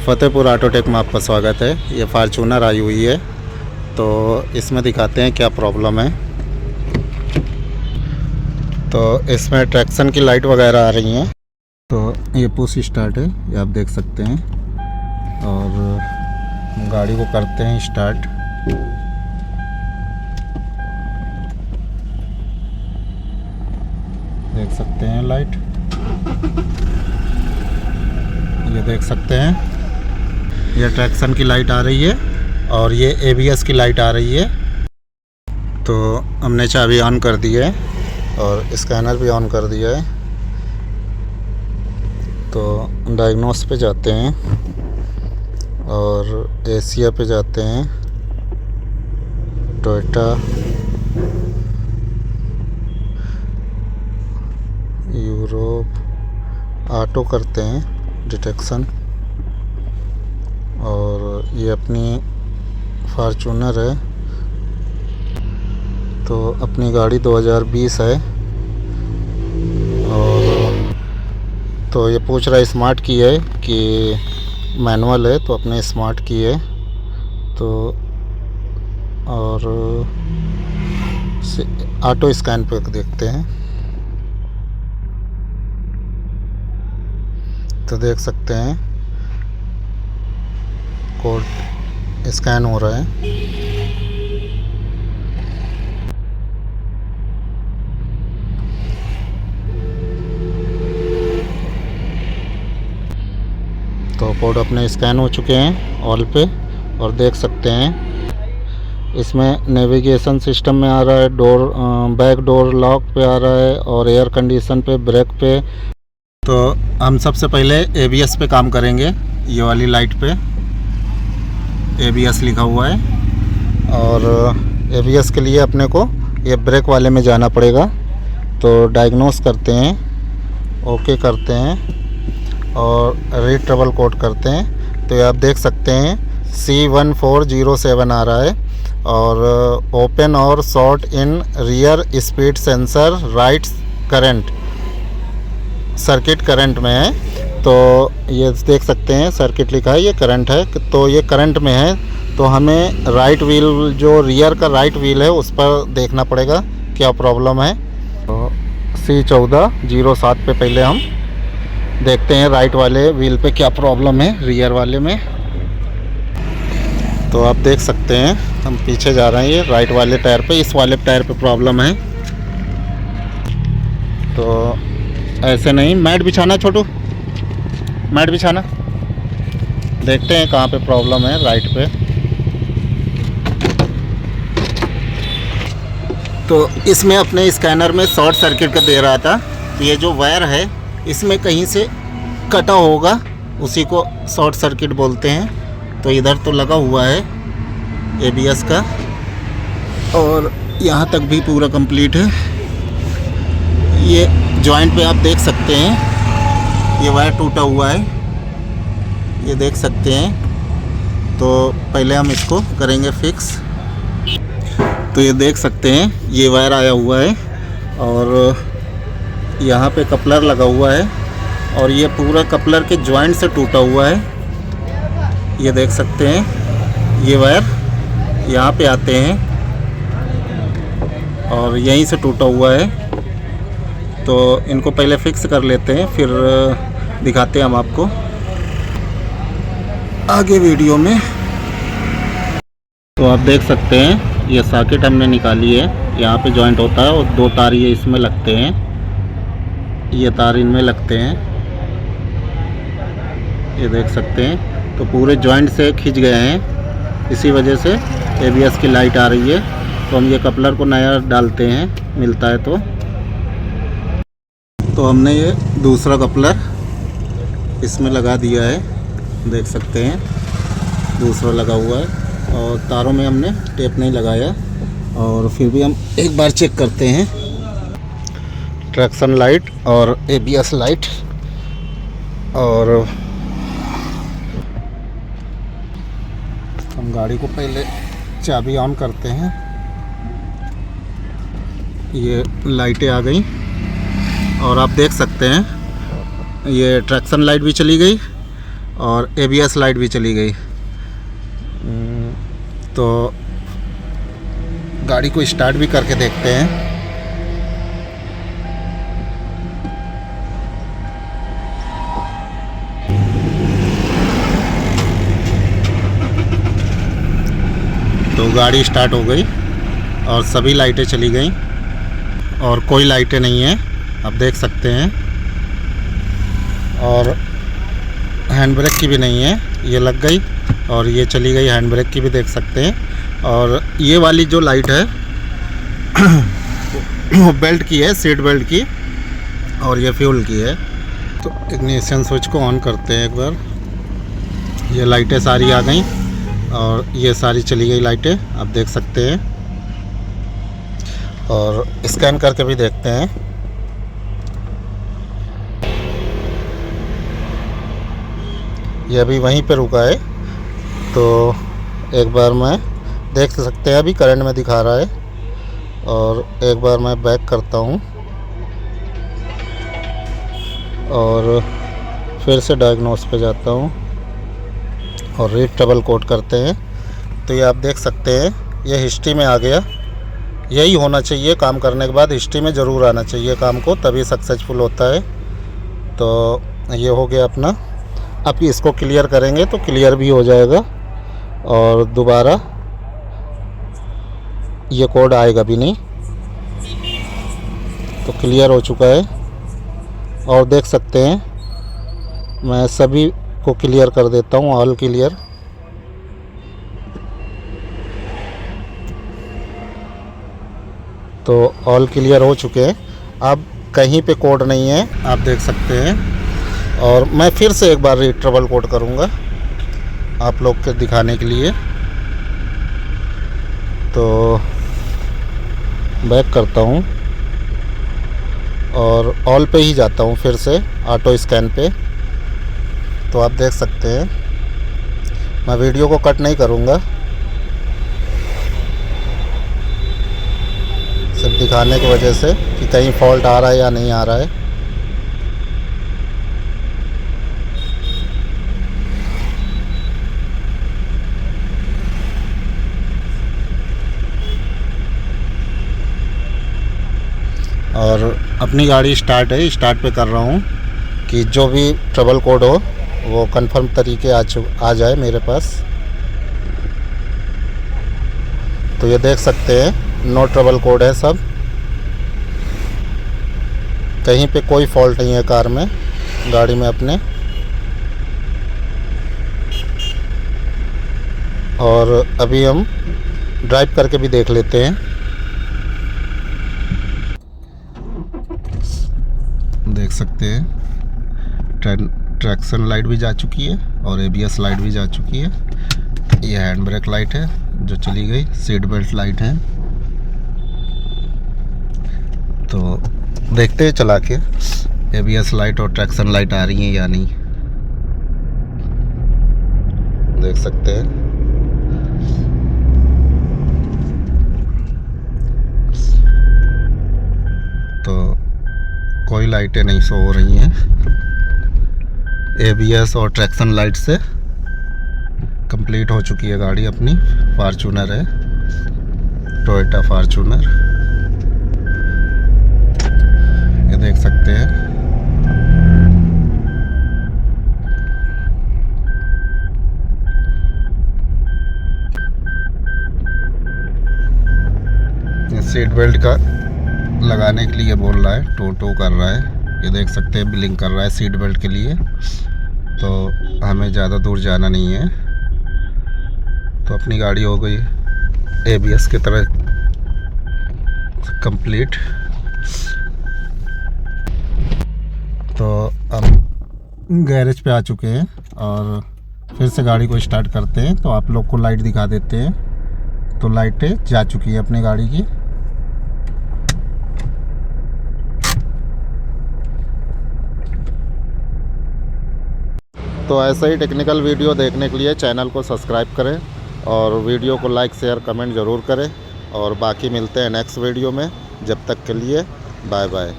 Fatehpur Autotech में आपका स्वागत है। ये फार्चूनर आई हुई है, तो इसमें दिखाते हैं क्या प्रॉब्लम है। तो इसमें ट्रैक्शन की लाइट वगैरह आ रही हैं। तो ये पुश स्टार्ट है, ये आप देख सकते हैं। और गाड़ी को करते हैं स्टार्ट। देख सकते हैं लाइट, ये देख सकते हैं। ये ट्रैक्शन की लाइट आ रही है और ये ABS की लाइट आ रही है। तो हमने चाबी ऑन कर दी है और स्कैनर भी ऑन कर दिया है। तो डायग्नोस पे जाते हैं और एशिया पे जाते हैं, टोयोटा, यूरोप, ऑटो करते हैं डिटेक्शन। और ये अपनी फार्चूनर है, तो अपनी गाड़ी 2020 है। और तो ये पूछ रहा है स्मार्ट की है कि मैनुअल है, तो अपने स्मार्ट की है। तो और ऑटो स्कैन पे देखते हैं, तो देख सकते हैं कोड स्कैन हो रहा है। तो कोड अपने स्कैन हो चुके हैं ऑल पे, और देख सकते हैं इसमें नेविगेशन सिस्टम में आ रहा है, डोर बैक डोर लॉक पे आ रहा है, और एयर कंडीशन पे, ब्रेक पे। तो हम सबसे पहले ABS पे काम करेंगे। ये वाली लाइट पे ABS लिखा हुआ है, और ABS के लिए अपने को ये ब्रेक वाले में जाना पड़ेगा। तो डायग्नोस करते हैं, ओके करते हैं और रीड ट्रबल कोड करते हैं। तो ये आप देख सकते हैं C1407 आ रहा है, और ओपन और शॉर्ट इन rear speed sensor right current, circuit current में है। तो ये देख सकते हैं सर्किट लिखा है, ये करंट है। तो ये करंट में है, तो हमें राइट व्हील, जो रियर का राइट व्हील है, उस पर देखना पड़ेगा क्या प्रॉब्लम है। तो C1407 पे पहले हम देखते हैं राइट वाले व्हील पे क्या प्रॉब्लम है, रियर वाले में। तो आप देख सकते हैं हम पीछे जा रहे हैं, ये राइट वाले टायर पे, इस वाले टायर पे प्रॉब्लम है। तो ऐसे नहीं, मैट बिछाना छोटू, मैट बिछाना। देखते हैं कहाँ पे प्रॉब्लम है राइट पे। तो इसमें अपने स्कैनर में शॉर्ट सर्किट का दे रहा था। तो ये जो वायर है इसमें कहीं से कटा होगा, उसी को शॉर्ट सर्किट बोलते हैं। तो इधर तो लगा हुआ है ABS का, और यहाँ तक भी पूरा कंप्लीट है। ये जॉइंट पे आप देख सकते हैं ये वायर टूटा हुआ है, ये देख सकते हैं। तो पहले हम इसको करेंगे फिक्स। तो ये देख सकते हैं ये वायर आया हुआ है, और यहाँ पे कपलर लगा हुआ है, और ये पूरा कपलर के जॉइंट से टूटा हुआ है। ये देख सकते हैं ये वायर यहाँ पे आते हैं और यहीं से टूटा हुआ है। तो इनको पहले फिक्स कर लेते हैं, फिर दिखाते हैं हम आपको आगे वीडियो में। तो आप देख सकते हैं ये सॉकेट हमने निकाली है, यहाँ पे जॉइंट होता है और 2 तार ये इसमें लगते हैं, ये तार इनमें लगते हैं, ये देख सकते हैं। तो पूरे जॉइंट से खिंच गए हैं, इसी वजह से ABS की लाइट आ रही है। तो हम ये कपलर को नया डालते हैं, मिलता है तो हमने ये दूसरा कपलर इसमें लगा दिया है, देख सकते हैं दूसरा लगा हुआ है। और तारों में हमने टेप नहीं लगाया, और फिर भी हम एक बार चेक करते हैं ट्रैक्शन लाइट और ABS लाइट। और हम गाड़ी को पहले चाबी ऑन करते हैं, ये लाइटें आ गई, और आप देख सकते हैं ये ट्रैक्शन लाइट भी चली गई और ABS लाइट भी चली गई। तो गाड़ी को स्टार्ट भी करके देखते हैं। तो गाड़ी स्टार्ट हो गई और सभी लाइटें चली गई और कोई लाइटें नहीं हैं, आप देख सकते हैं। और हैंड ब्रेक की भी नहीं है, ये लग गई और ये चली गई। हैंड ब्रेक की भी देख सकते हैं। और ये वाली जो लाइट है वो बेल्ट की है, सीट बेल्ट की, और ये फ्यूल की है। तो इग्निशन स्विच को ऑन करते हैं एक बार। ये लाइटें सारी आ गई और ये सारी चली गई लाइटें, आप देख सकते हैं। और स्कैन करके भी देखते हैं। ये अभी वहीं पे रुका है, तो एक बार मैं देख सकते हैं, अभी करंट में दिखा रहा है। और एक बार मैं बैक करता हूँ और फिर से डायग्नोस पे जाता हूँ और रीड ट्रबल कोड करते हैं। तो ये आप देख सकते हैं, ये हिस्ट्री में आ गया। यही होना चाहिए, काम करने के बाद हिस्ट्री में ज़रूर आना चाहिए काम को, तभी सक्सेसफुल होता है। तो ये हो गया अपना। अब इसको क्लियर करेंगे तो क्लियर भी हो जाएगा और दोबारा ये कोड आएगा भी नहीं। तो क्लियर हो चुका है और देख सकते हैं, मैं सभी को क्लियर कर देता हूँ, ऑल क्लियर। तो ऑल क्लियर हो चुके हैं। अब कहीं पे कोड नहीं है, आप देख सकते हैं। और मैं फिर से एक बार रीड ट्रबल कोड करूँगा आप लोग के दिखाने के लिए। तो बैक करता हूँ और ऑल पे ही जाता हूँ फिर से, ऑटो स्कैन पे। तो आप देख सकते हैं, मैं वीडियो को कट नहीं करूँगा, सिर्फ दिखाने की वजह से कि कहीं फॉल्ट आ रहा है या नहीं आ रहा है। और अपनी गाड़ी स्टार्ट है, स्टार्ट पे कर रहा हूँ कि जो भी ट्रबल कोड हो वो कंफर्म तरीके आ जाए मेरे पास। तो ये देख सकते हैं, नो ट्रबल कोड है सब, कहीं पे कोई फॉल्ट नहीं है कार में, गाड़ी में अपने। और अभी हम ड्राइव करके भी देख लेते हैं। देख सकते हैं, ट्रैक्शन लाइट भी जा चुकी है और ABS लाइट भी जा चुकी है। ये हैंड ब्रेक लाइट है जो चली गई, सीट बेल्ट लाइट है। तो देखते हैं चला के ABS लाइट और ट्रैक्शन लाइट आ रही हैं या नहीं, देख सकते हैं। तो कोई लाइटें नहीं शो हो रही हैं। ABS और ट्रैक्शन लाइट से कंप्लीट हो चुकी है गाड़ी अपनी। फॉर्च्यूनर है, टोयोटा फॉर्च्यूनर, ये देख सकते हैं। ये सीट बेल्ट का लगाने के लिए बोल रहा है, टो कर रहा है। ये देख सकते हैं, बिलिंग कर रहा है सीट बेल्ट के लिए। तो हमें ज़्यादा दूर जाना नहीं है। तो अपनी गाड़ी हो गई ABS की तरह कंप्लीट। तो अब गैरेज पे आ चुके हैं और फिर से गाड़ी को स्टार्ट करते हैं। तो आप लोग को लाइट दिखा देते हैं। तो लाइटें जा चुकी है अपनी गाड़ी की। तो ऐसा ही टेक्निकल वीडियो देखने के लिए चैनल को सब्सक्राइब करें और वीडियो को लाइक शेयर कमेंट ज़रूर करें। और बाकी मिलते हैं नेक्स्ट वीडियो में। जब तक के लिए बाय बाय।